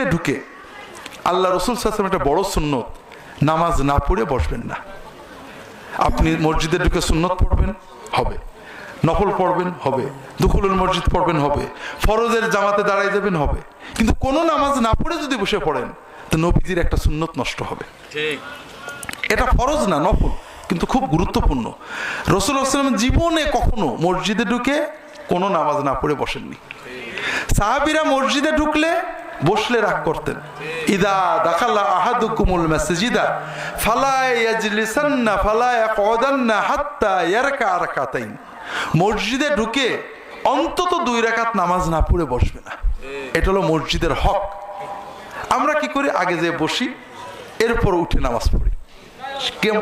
মসজিদে ঢুকে আল্লাহ রসুল সাল্লাল্লাহু আলাইহি ওয়াসাল্লাম একটা বড় সুন্নত, নামাজ না পড়ে বসবেন না। আপনি মসজিদে ঢুকে সুন্নত পড়বেন, হবে। নফল পড়বেন, হবে। দুখুলুল মসজিদ পড়বেন, হবে। ফরজের জামাতে দাঁড়াই যাবেন, হবে। কিন্তু কোনো নামাজ না পড়ে যদি বসে পড়েন তো নবীজির একটা সুন্নত নষ্ট হবে। এটা ফরজ না, নফল, কিন্তু খুব গুরুত্বপূর্ণ। রাসূলুল্লাহ সাল্লাল্লাহু আলাইহি ওয়াসাল্লাম জীবনে কখনো মসজিদে ঢুকে কোনো নামাজ না পড়ে বসেননি। সাহাবীরা মসজিদে ঢুকলে বসলে রাগ করতেন। ইদা দাখালা আহাদুকুমুল মাসজিদা ফালা ইয়াজলিসান্না ফালা ইয়াকউদান্না হাত্তা ইয়ারকা রাকাতাইন। মসজিদে ঢুকে অন্তত 2 রাকাত নামাজ না পড়ে বসবে না। এটা হলো মসজিদের হক। আমরা কি করি? আগে যে বসি, এরপর উঠে নামাজ পড়ি।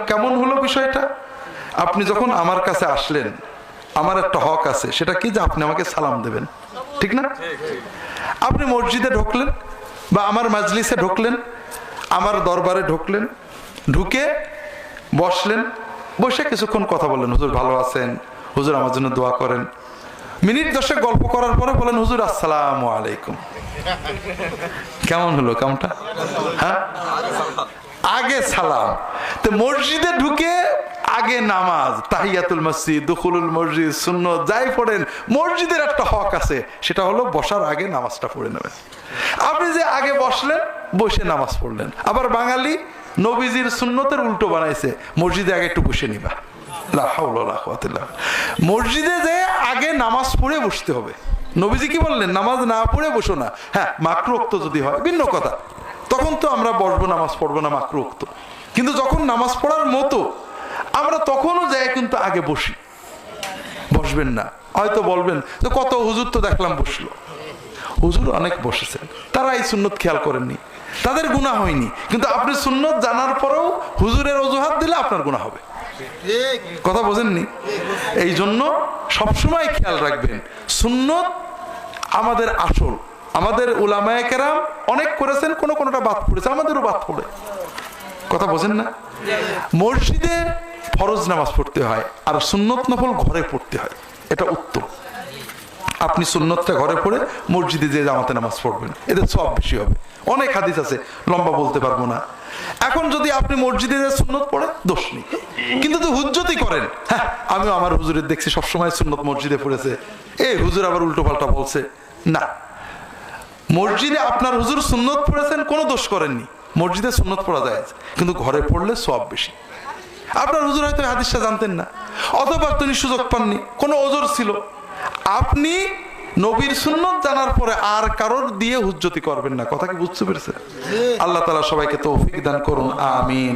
কেমন হলো বিষয়টা? আপনি যখন আমার কাছে আসলেন, আমার একটা হক আছে, সেটা কি? যে আপনি আমাকে সালাম দেবেন, ঠিক না? আপনি মসজিদে ঢুকলেন বা আমার মাজলিসে ঢুকলেন, আমার দরবারে ঢুকলেন, ঢুকে বসলেন, বসে কিছুক্ষণ কথা বললেন, হুজুর ভালো আছেন, হুজুর আমার জন্য দোয়া করেন। মিনিট 10 গল্প করার পরে বলেন, হুজুর আসসালামু আলাইকুম। কেমন হলো কামটা? হ্যাঁ, আগে সালাম। তো মসজিদে ঢুকে আগে নামাজ, তাহিয়াতুল মসজিদ, দুখুলুল মসজিদ, সুন্নত যাই পড়েন, মসজিদের একটা হক আছে, সেটা হলো বসার আগে নামাজটা পড়ে নেবেন। আপনি যে আগে বসলেন, বসে নামাজ পড়লেন। আবার বাঙালি নবীজির সুন্নতের উল্টো বানাইছে, মসজিদে আগে একটু বসে নিবা। লা হাওলা ওয়ালা কুওয়াতা ইল্লা বিল্লাহ। মসজিদে যে আগে নামাজ পড়ে বসতে হবে। নবীজি কি বললেন? নামাজ না পড়ে বসো না। হ্যাঁ, মাকরুহ যদি হয় ভিন্ন কথা, তখন তো আমরা বসবো, নামাজ পড়বো না, মাকরুহ। কিন্তু যখন নামাজ পড়ার মতো, আমরা তখনও যাই কিন্তু আগে বসি। বসবেন না। হয়তো বলবেন যে কত হুজুর তো দেখলাম বসলো। হুজুর অনেক বসেছেন, তারা এই সুন্নত খেয়াল করেননি, তাদের গুনাহ হয়নি। কিন্তু আপনি সুন্নত জানার পরেও হুজুরের অজুহাত দিলে আপনার গুনাহ হবে। কথা বোঝেননি? এই জন্য সবসময় খেয়াল রাখবেন, সুন্নত আমাদের আসল। আমাদের উলামায়ে কেরাম অনেক করেছেন, কোনোটা বাদ পড়েছে, আমাদেরও বাদ পড়ে। কথা বোঝেন না? মসজিদে ফরজ নামাজ পড়তে হয়, আর সুন্নত নফল ঘরে পড়তে হয়, এটা উত্তম। আপনি সুন্নতটা ঘরে পড়ে মসজিদে যে জামাতে নামাজ পড়বেন, এতে সওয়াব বেশি হবে। অনেক হাদিস আছে, লম্বা বলতে পারবো না। এখন যদি আপনি মসজিদে যে সুন্নত পড়ে, দোষ নেই। কিন্তু তো হুজ্জতি করেন, হ্যাঁ আমিও আমার হুজুরের দেখছি সবসময় সুন্নত মসজিদে পড়েছে, এই হুজুর আবার উল্টো পাল্টা বলছে। না, মসজিদে আপনার হুজুর সুন্নত পড়েছেন, কোনো দোষ করেননি। মসজিদে সুন্নত পড়া যায়, কিন্তু ঘরে পড়লে সওয়াব বেশি। আপনার হুজুর হয়তো হাদিসটা জানতেন না, অথবা তিনি সুযোগ পাননি, কোনো ওজর ছিল। আপনি নবীর সুন্নত জানার পরে আর কারোর দিয়ে হুজ্জতি করবেন না। কথা কি বুঝতে পেরেছেন? আল্লাহ তাআলা সবাইকে তৌফিক দান করুন, আমিন।